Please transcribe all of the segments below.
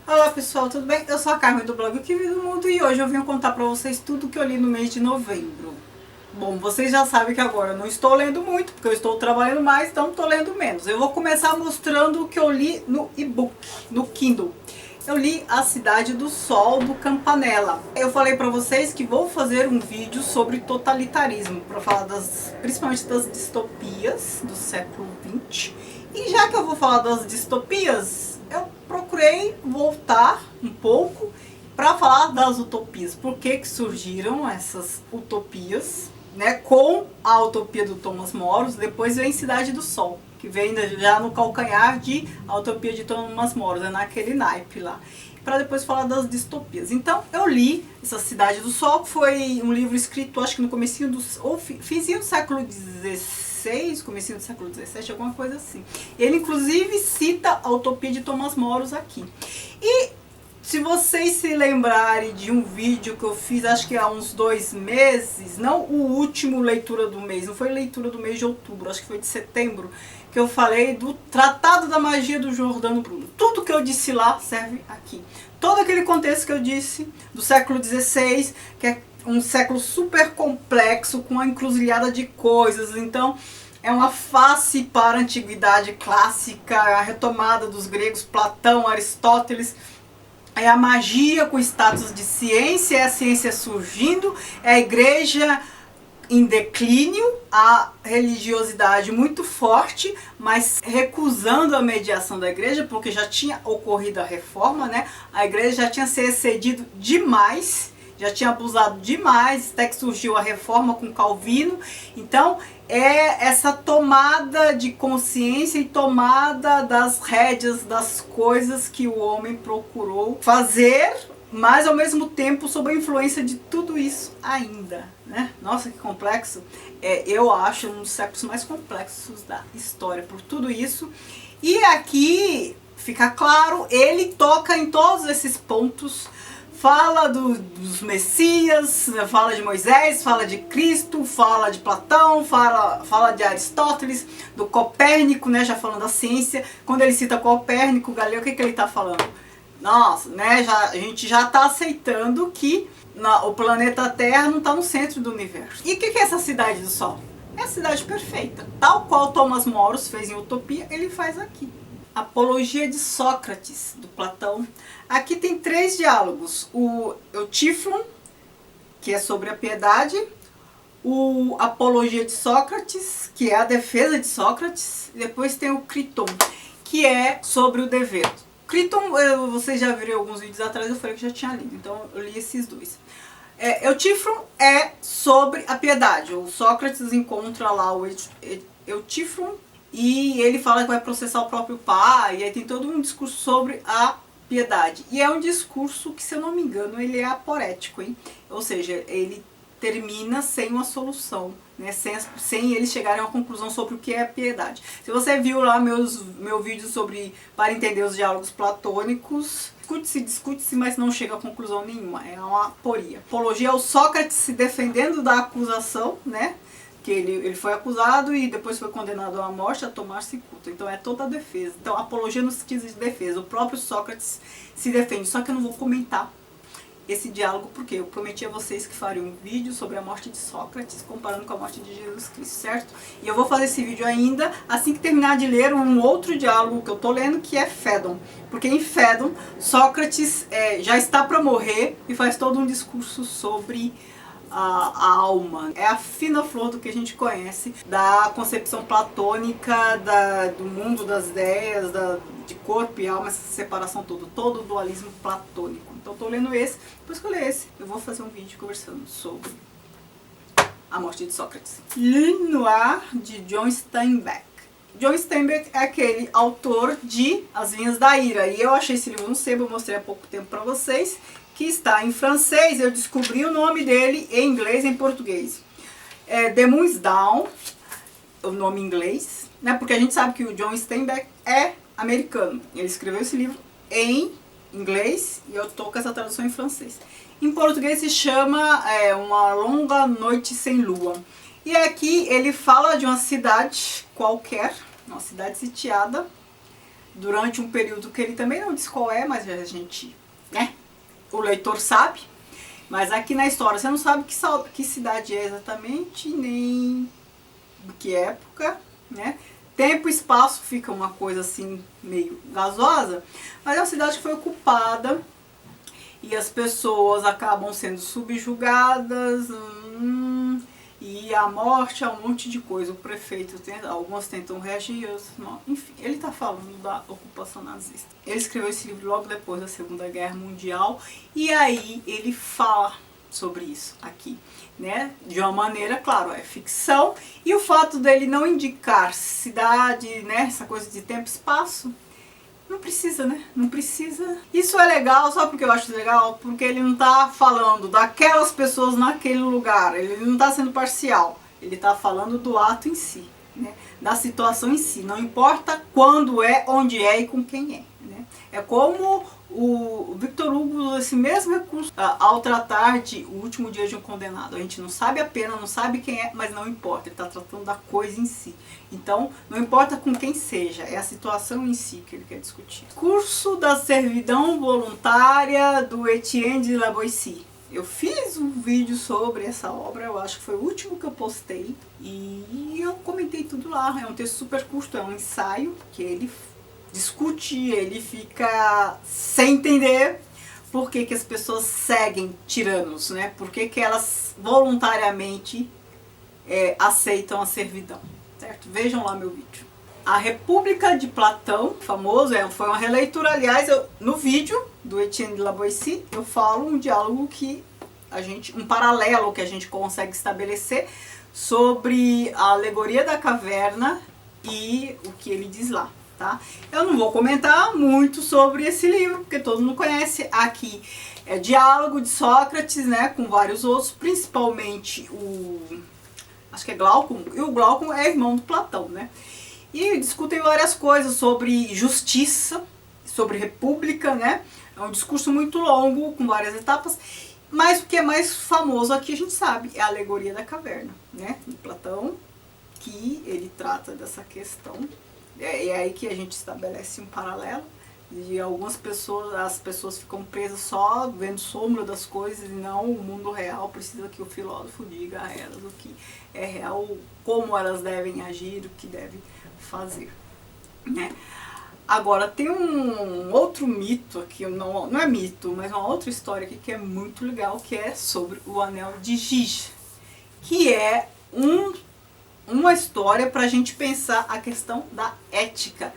Olá pessoal, tudo bem? Eu sou a Carmen do blog O Que Vi do Mundo e hoje eu vim contar pra vocês tudo que eu li no mês de novembro. Bom, vocês já sabem que agora eu não estou lendo muito, porque eu estou trabalhando mais, então estou lendo menos. Eu vou começar mostrando o que eu li no e-book, no Kindle. Eu li A Cidade do Sol, do Campanella. Eu falei pra vocês que vou fazer um vídeo sobre totalitarismo, para falar principalmente das distopias do século XX. E já que eu vou falar das distopias, eu procurei voltar um pouco para falar das utopias. Por que surgiram essas utopias, né? Com a utopia do Thomas More, depois vem Cidade do Sol, que vem já no calcanhar de a utopia de Thomas More, é naquele naipe lá. Para depois falar das distopias. Então eu li essa Cidade do Sol, que foi um livro escrito, acho que no comecinho ou finzinho do século XVI, comecinho do século XVII, alguma coisa assim. Ele inclusive cita a utopia de Thomas More aqui. E se vocês se lembrarem de um vídeo que eu fiz, acho que há uns 2 meses, não o último leitura do mês, não foi leitura do mês de outubro, acho que foi de setembro, que eu falei do Tratado da Magia do Giordano Bruno. Tudo que eu disse lá serve aqui. Todo aquele contexto que eu disse do século XVI, que é um século super complexo, com uma encruzilhada de coisas, então é uma face para a antiguidade clássica, a retomada dos gregos, Platão, Aristóteles. É a magia com status de ciência, é a ciência surgindo, é a igreja em declínio, a religiosidade muito forte, mas recusando a mediação da igreja, porque já tinha ocorrido a reforma, né? A igreja já tinha se excedido demais, já tinha abusado demais, até que surgiu a reforma com Calvino. Então é essa tomada de consciência e tomada das rédeas das coisas que o homem procurou fazer, mas ao mesmo tempo sob a influência de tudo isso ainda, né? Nossa, que complexo. Eu acho um dos séculos mais complexos da história por tudo isso. E aqui fica claro, ele toca em todos esses pontos. Fala dos Messias, fala de Moisés, fala de Cristo, fala de Platão, fala de Aristóteles, do Copérnico, né, já falando da ciência. Quando ele cita Copérnico, Galileu, o que ele está falando? Nossa, né, a gente já está aceitando que o planeta Terra não está no centro do universo. E o que é essa Cidade do Sol? É a cidade perfeita. Tal qual Thomas More fez em Utopia, ele faz aqui. Apologia de Sócrates, do Platão. Aqui tem 3 diálogos. O Eutífron, que é sobre a piedade. O Apologia de Sócrates, que é a defesa de Sócrates. E depois tem o Criton, que é sobre o dever. Criton, vocês já viram alguns vídeos atrás, eu falei que já tinha lido. Então eu li esses 2. Eutífron é sobre a piedade. O Sócrates encontra lá o Eutífron, e ele fala que vai processar o próprio pai, e aí tem todo um discurso sobre a piedade. E é um discurso que, se eu não me engano, ele é aporético, hein? Ou seja, ele termina sem uma solução, né? Sem eles chegarem a uma conclusão sobre o que é a piedade. Se você viu lá meu vídeo sobre para entender os diálogos platônicos, discute-se, mas não chega a conclusão nenhuma. É uma aporia. Apologia ao Sócrates se defendendo da acusação, né? Que ele foi acusado e depois foi condenado à morte, a tomar cicuta. Então é toda a defesa. Então apologia no sentido de defesa. O próprio Sócrates se defende. Só que eu não vou comentar esse diálogo porque eu prometi a vocês que faria um vídeo sobre a morte de Sócrates comparando com a morte de Jesus Cristo, certo? E eu vou fazer esse vídeo ainda assim que terminar de ler um outro diálogo que eu tô lendo, que é Fédon. Porque em Fédon, Sócrates já está para morrer e faz todo um discurso sobre a alma. É a fina flor do que a gente conhece da concepção platônica, do mundo das ideias, de corpo e alma, essa separação toda, todo o dualismo platônico. Então eu tô lendo esse, depois que eu ler esse, eu vou fazer um vídeo conversando sobre a morte de Sócrates. Le Noir, de John Steinbeck. John Steinbeck é aquele autor de As Vinhas da Ira, e eu achei esse livro no sebo, eu mostrei há pouco tempo pra vocês, que está em francês. Eu descobri o nome dele em inglês e em português. The Moon's Down, o nome em inglês, né? Porque a gente sabe que o John Steinbeck é americano. Ele escreveu esse livro em inglês e eu tô com essa tradução em francês. Em português se chama Uma Longa Noite Sem Lua. E aqui ele fala de uma cidade qualquer, uma cidade sitiada, durante um período que ele também não diz qual é, mas a gente, né, o leitor sabe. Mas aqui na história você não sabe que cidade é exatamente, nem que época, né? Tempo e espaço fica uma coisa assim meio gasosa, mas é uma cidade que foi ocupada e as pessoas acabam sendo subjugadas, e a morte é um monte de coisa. O prefeito, algumas tentam reagir, outras não. Enfim, ele está falando da ocupação nazista. Ele escreveu esse livro logo depois da Segunda Guerra Mundial e aí ele fala sobre isso aqui, né? De uma maneira, claro, é ficção, e o fato dele não indicar cidade, né? Essa coisa de tempo e espaço, não precisa, né? Não precisa. Isso é legal, só porque eu acho legal, porque ele não tá falando daquelas pessoas naquele lugar, ele não tá sendo parcial, ele tá falando do ato em si, né? Da situação em si, não importa quando é, onde é e com quem é, né? É como o Victor Hugo usa esse mesmo recurso ao tratar de O Último Dia de um Condenado. A gente não sabe a pena, não sabe quem é, mas não importa, ele está tratando da coisa em si. Então, não importa com quem seja, é a situação em si que ele quer discutir. Curso da Servidão Voluntária, do Etienne de La Boétie. Eu fiz um vídeo sobre essa obra, eu acho que foi o último que eu postei, e eu comentei tudo lá. É um texto super curto, é um ensaio que ele discute, ele fica sem entender por que as pessoas seguem tiranos, né? Por que elas voluntariamente aceitam a servidão, certo? Vejam lá meu vídeo. A República de Platão, famoso, foi uma releitura, aliás, no vídeo do Etienne de La Boétie, eu falo um diálogo que um paralelo que a gente consegue estabelecer sobre a alegoria da caverna e o que ele diz lá. Tá? Eu não vou comentar muito sobre esse livro, porque todo mundo conhece. Aqui é diálogo de Sócrates, né, com vários outros, principalmente acho que é Glaucon, e o Glaucon é irmão do Platão, né? E discutem várias coisas sobre justiça, sobre república, né? É um discurso muito longo, com várias etapas, mas o que é mais famoso aqui a gente sabe, é a alegoria da caverna, né? De Platão, que ele trata dessa questão. É aí que a gente estabelece um paralelo, e algumas pessoas, as pessoas ficam presas só vendo sombra das coisas e não o mundo real. Precisa que o filósofo diga a elas o que é real, como elas devem agir, o que devem fazer, né? Agora tem um outro mito aqui, não é mito, mas uma outra história aqui que é muito legal, que é sobre o Anel de Gige, que é uma história para a gente pensar a questão da ética.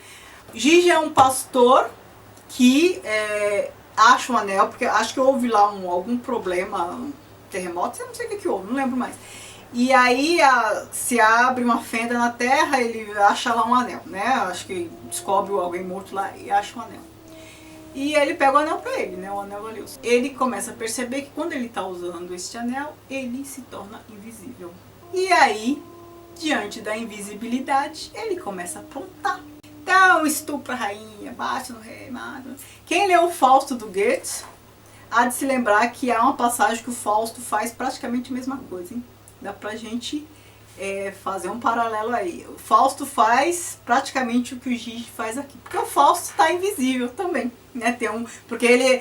Gige é um pastor que acha um anel, porque acho que houve lá algum problema, um terremoto, eu não sei o que houve, não lembro mais. E aí se abre uma fenda na terra, ele acha lá um anel, né? Acho que descobre alguém morto lá e acha um anel. E ele pega o anel pra ele, né? O anel valioso. Ele começa a perceber que quando ele está usando este anel, ele se torna invisível. E aí, diante da invisibilidade, ele começa a aprontar. Então, estupra a rainha, bate no rei, mata. Quem leu o Fausto do Goethe, há de se lembrar que há uma passagem que o Fausto faz praticamente a mesma coisa, hein? Dá pra gente fazer um paralelo aí. O Fausto faz praticamente o que o Gige faz aqui. Porque o Fausto está invisível também, né? Porque ele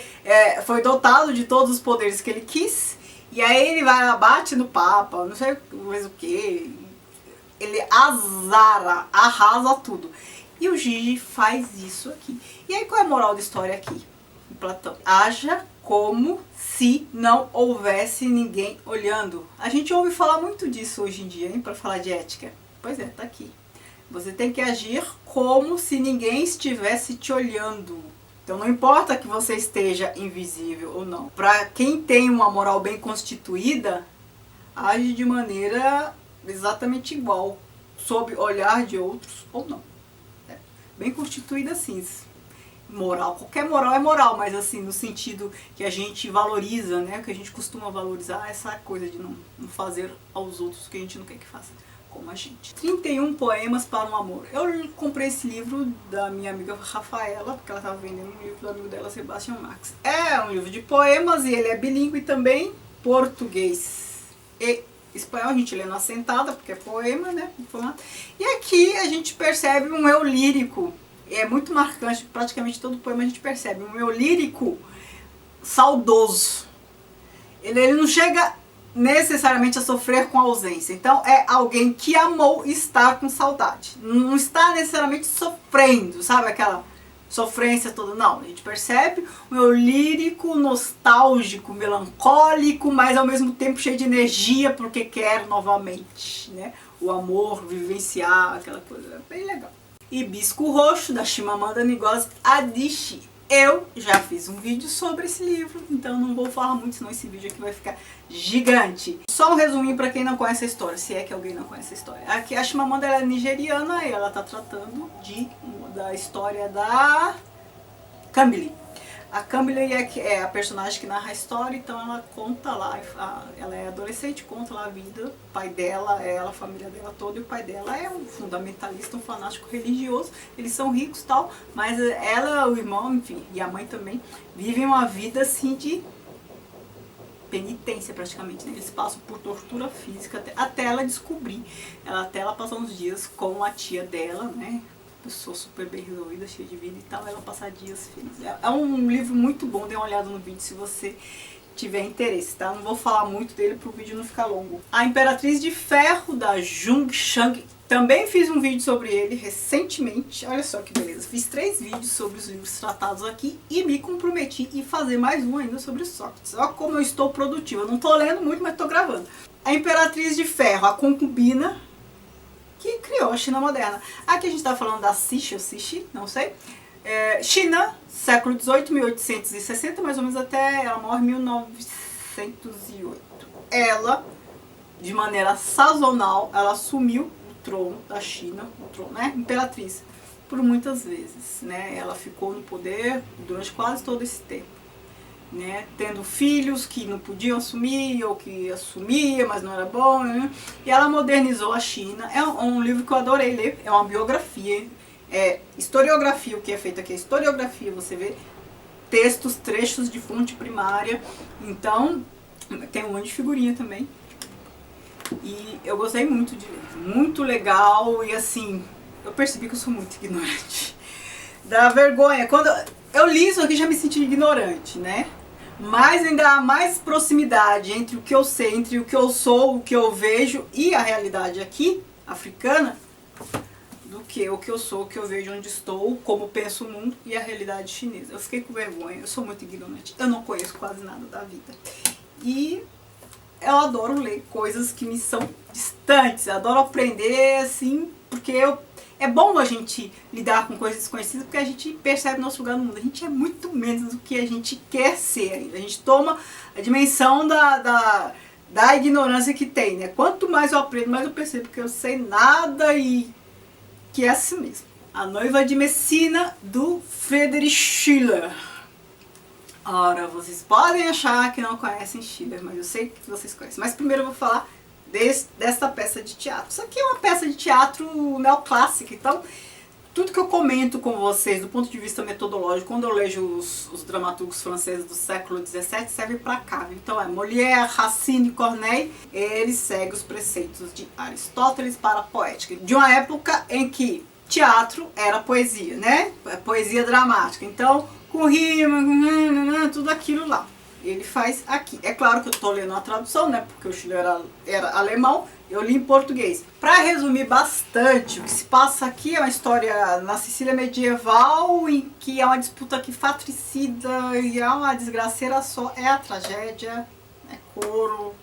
foi dotado de todos os poderes que ele quis, e aí ele vai lá, bate no Papa, não sei mais o que. Ele arrasa tudo. E o Gige faz isso aqui. E aí qual é a moral da história aqui? Em Platão. Haja como se não houvesse ninguém olhando. A gente ouve falar muito disso hoje em dia, hein, para falar de ética. Pois é, tá aqui. Você tem que agir como se ninguém estivesse te olhando. Então não importa que você esteja invisível ou não. Para quem tem uma moral bem constituída, age de maneira exatamente igual, sob olhar de outros ou não. Bem constituída assim. Moral, qualquer moral é moral, mas assim, no sentido que a gente valoriza, né, que a gente costuma valorizar, essa coisa de não fazer aos outros o que a gente não quer que faça, como a gente. 31 poemas para um amor. Eu comprei esse livro da minha amiga Rafaela, porque ela estava vendendo um livro do amigo dela, Sebastião Marx. É um livro de poemas e ele é bilíngue também, português e espanhol. A gente lê na sentada, porque é poema, né? E aqui a gente percebe um eu lírico É muito marcante, praticamente todo poema a gente percebe. Um eu lírico saudoso. Ele não chega necessariamente a sofrer com a ausência. Então é alguém que amou estar com saudade. Não está necessariamente sofrendo, sabe aquela sofrência toda? Não, a gente percebe um eu lírico, nostálgico, melancólico, mas ao mesmo tempo cheio de energia porque quer novamente, né? O amor, vivenciar, aquela coisa bem legal. Hibisco Roxo, da Chimamanda Ngozi Adichie. Eu já fiz um vídeo sobre esse livro, então não vou falar muito, senão esse vídeo aqui vai ficar gigante. Só um resuminho para quem não conhece a história, se é que alguém não conhece a história. Aqui a Chimamanda ela é nigeriana e ela está tratando da história da Kambili. A Kambili é a personagem que narra a história, então ela conta lá, ela é adolescente, conta lá a vida, o pai dela, ela, a família dela toda, e o pai dela é um fundamentalista, um fanático religioso, eles são ricos e tal, mas ela, o irmão, enfim, e a mãe também, vivem uma vida assim de penitência praticamente, né? Eles passam por tortura física até ela descobrir, até ela passar uns dias com a tia dela, né? Pessoa super bem resolvida, cheia de vida e tal, ela passar dias felizes. É um livro muito bom, dê uma olhada no vídeo se você tiver interesse, tá? Não vou falar muito dele para o vídeo não ficar longo. A Imperatriz de Ferro, da Jung Chang, também fiz um vídeo sobre ele recentemente, olha só que beleza. Fiz 3 vídeos sobre os livros tratados aqui e me comprometi em fazer mais um ainda sobre Sócrates. Olha como eu estou produtiva, eu não estou lendo muito, mas estou gravando. A Imperatriz de Ferro, a concubina que criou a China moderna. Aqui a gente está falando da Cixi, ou Cixi, não sei. China, século XVIII, 1860, mais ou menos até ela morre em 1908. Ela, de maneira sazonal, ela assumiu o trono da China, o trono, né, imperatriz, por muitas vezes, né? Ela ficou no poder durante quase todo esse tempo. Né, tendo filhos que não podiam assumir, ou que assumia, mas não era bom, né? E ela modernizou a China. É um livro que eu adorei ler, é uma biografia, é historiografia, o que é feito aqui é historiografia, você vê textos, trechos de fonte primária, então tem um monte de figurinha também. E eu gostei muito de ler, muito legal, e assim, eu percebi que eu sou muito ignorante. Dá vergonha, quando eu li isso aqui já me senti ignorante, né? Mas ainda há mais proximidade entre o que eu sei, entre o que eu sou, o que eu vejo e a realidade aqui, africana, do que o que eu sou, o que eu vejo, onde estou, como penso o mundo e a realidade chinesa. Eu fiquei com vergonha, eu sou muito ignorante, eu não conheço quase nada da vida. E eu adoro ler coisas que me são distantes, eu adoro aprender assim, porque é bom a gente lidar com coisas desconhecidas, porque a gente percebe nosso lugar no mundo. A gente é muito menos do que a gente quer ser ainda. A gente toma a dimensão da ignorância que tem, né? Quanto mais eu aprendo, mais eu percebo que eu sei nada e que é assim mesmo. A Noiva de Messina, do Friedrich Schiller. Ora, vocês podem achar que não conhecem Schiller, mas eu sei que vocês conhecem. Mas primeiro eu vou falar desta peça de teatro. Isso aqui é uma peça de teatro neoclássica, então tudo que eu comento com vocês do ponto de vista metodológico, quando eu leio os dramaturgos franceses do século XVII, serve para cá. Então Molière, Racine, Corneille, eles seguem os preceitos de Aristóteles para a poética, de uma época em que teatro era poesia, né? Poesia dramática, então com rima, tudo aquilo lá. Ele faz aqui. É claro que eu estou lendo a tradução, né? Porque o Schiller era alemão, eu li em português. Para resumir bastante, o que se passa aqui é uma história na Sicília medieval, em que é uma disputa aqui fratricida e é uma desgraceira só. É a tragédia, é coro,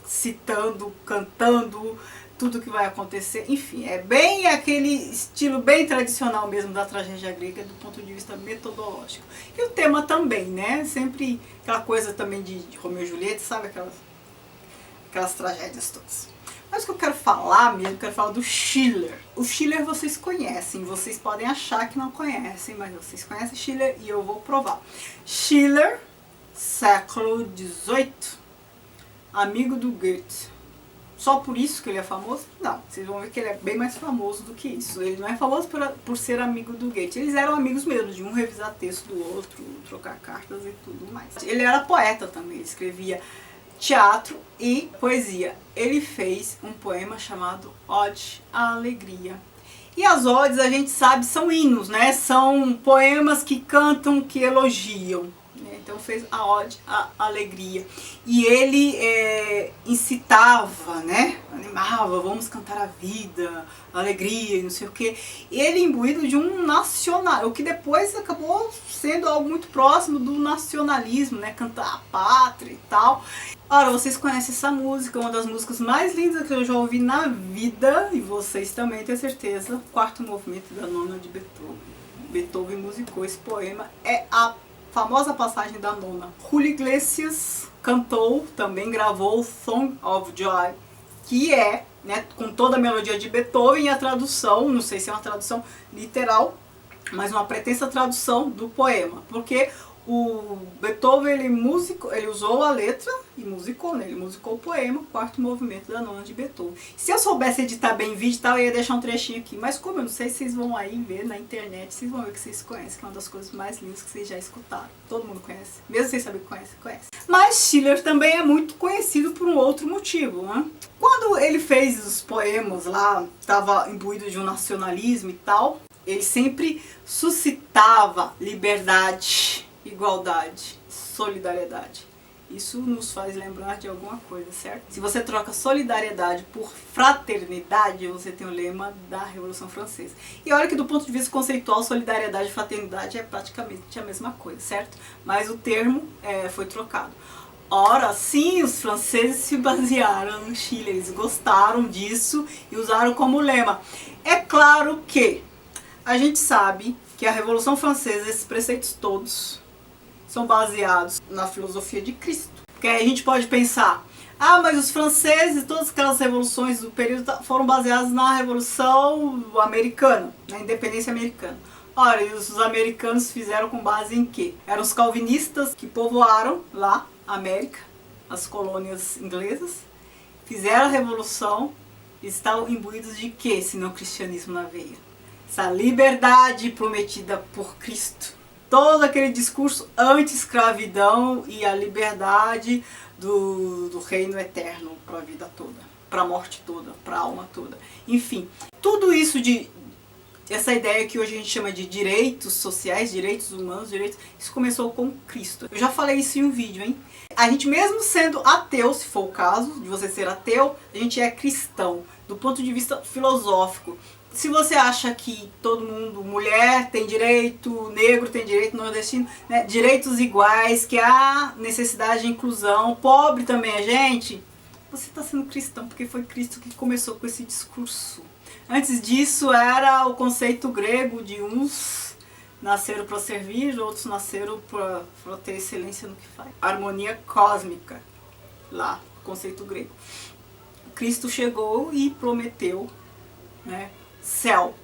citando, cantando, tudo que vai acontecer, enfim, é bem aquele estilo bem tradicional mesmo da tragédia grega do ponto de vista metodológico. E o tema também, né? Sempre aquela coisa também de Romeu e Julieta, sabe? Aquelas tragédias todas. Mas o que eu quero falar mesmo, eu quero falar do Schiller. O Schiller vocês conhecem, vocês podem achar que não conhecem, mas vocês conhecem Schiller e eu vou provar. Schiller, século XVIII, amigo do Goethe. Só por isso que ele é famoso? Não, vocês vão ver que ele é bem mais famoso do que isso. Ele não é famoso por ser amigo do Goethe. Eles eram amigos mesmo, de um revisar texto do outro, trocar cartas e tudo mais. Ele era poeta também, ele escrevia teatro e poesia. Ele fez um poema chamado Ode à Alegria. E as odes, a gente sabe, são hinos, né? São poemas que cantam, que elogiam. Então fez a ode à alegria. E ele incitava, né? Animava, vamos cantar a vida, a alegria e não sei o quê. Ele imbuído de um nacional, o que depois acabou sendo algo muito próximo do nacionalismo, né? Cantar a pátria e tal. Ora, vocês conhecem essa música, uma das músicas mais lindas que eu já ouvi na vida, e vocês também, tenho certeza, Quarto Movimento da Nona de Beethoven. Beethoven musicou esse poema, é a famosa passagem da nona. Julio Iglesias cantou, também gravou Song of Joy, que é, né, com toda a melodia de Beethoven e a tradução, não sei se é uma tradução literal, mas uma pretensa tradução do poema, porque o Beethoven ele usou a letra e musicou, né? Ele musicou o poema, Quarto Movimento da Nona de Beethoven. Se eu soubesse editar bem vídeo e tal, eu ia deixar um trechinho aqui, mas como eu não sei, vocês vão aí ver na internet, vocês vão ver que vocês conhecem, que é uma das coisas mais lindas que vocês já escutaram. Todo mundo conhece, mesmo sem saber que conhece. Mas Schiller também é muito conhecido por um outro motivo, né? Quando ele fez os poemas lá, estava imbuído de um nacionalismo e tal, ele sempre suscitava liberdade, igualdade, solidariedade. Isso nos faz lembrar de alguma coisa, certo? Se você troca solidariedade por fraternidade, você tem o lema da Revolução Francesa. E olha que do ponto de vista conceitual, solidariedade e fraternidade é praticamente a mesma coisa, certo? Mas o termo foi trocado. Ora, sim, os franceses se basearam no Schiller, eles gostaram disso e usaram como lema. É claro que a gente sabe que a Revolução Francesa, esses preceitos todos, são baseados na filosofia de Cristo. Porque aí a gente pode pensar, mas os franceses, todas aquelas revoluções do período foram baseadas na Revolução Americana, na independência americana. Ora, e os americanos fizeram com base em quê? Eram os calvinistas que povoaram lá a América, as colônias inglesas, fizeram a revolução e estavam imbuídos de quê, se não cristianismo na veia? Essa liberdade prometida por Cristo. Todo aquele discurso anti-escravidão e a liberdade do reino eterno para a vida toda, para a morte toda, para a alma toda. Enfim, tudo isso essa ideia que hoje a gente chama de direitos sociais, direitos humanos, isso começou com Cristo. Eu já falei isso em um vídeo, hein? A gente mesmo sendo ateu, se for o caso de você ser ateu, a gente é cristão, do ponto de vista filosófico. Se você acha que todo mundo, mulher tem direito, negro tem direito, nordestino, né, direitos iguais, que há necessidade de inclusão, pobre também é gente, você está sendo cristão, porque foi Cristo que começou com esse discurso. Antes disso era o conceito grego de uns nasceram para servir, outros nasceram para ter excelência no que faz. Harmonia cósmica, lá, conceito grego. Cristo chegou e prometeu, né, céu,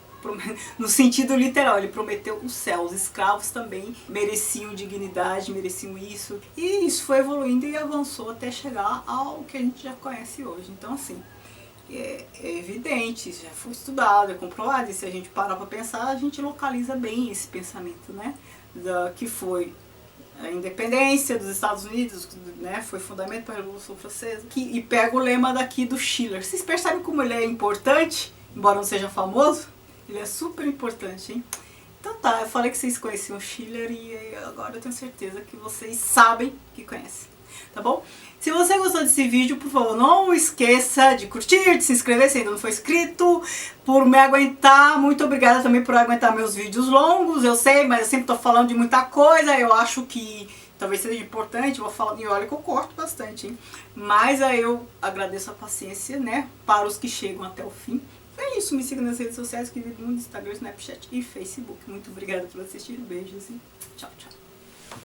no sentido literal, ele prometeu o céu. Os escravos também mereciam dignidade, mereciam isso. E isso foi evoluindo e avançou até chegar ao que a gente já conhece hoje. Então, assim, é evidente, já foi estudado, é comprovado. E se a gente parar para pensar, a gente localiza bem esse pensamento, né? Que foi a independência dos Estados Unidos, né, foi fundamento para a Revolução Francesa. E pega o lema daqui do Schiller. Vocês percebem como ele é importante? Embora não seja famoso, ele é super importante, hein? Então tá, eu falei que vocês conheciam Schiller e agora eu tenho certeza que vocês sabem que conhecem, tá bom? Se você gostou desse vídeo, por favor, não esqueça de curtir, de se inscrever se ainda não for inscrito, por me aguentar. Muito obrigada também por aguentar meus vídeos longos, eu sei, mas eu sempre tô falando de muita coisa, eu acho que talvez seja importante, vou falar, e olha que eu corto bastante, hein? Mas aí eu agradeço a paciência, né, para os que chegam até o fim. É isso, me siga nas redes sociais, que no Instagram, Snapchat e Facebook. Muito obrigada por assistir, beijos e tchau, tchau.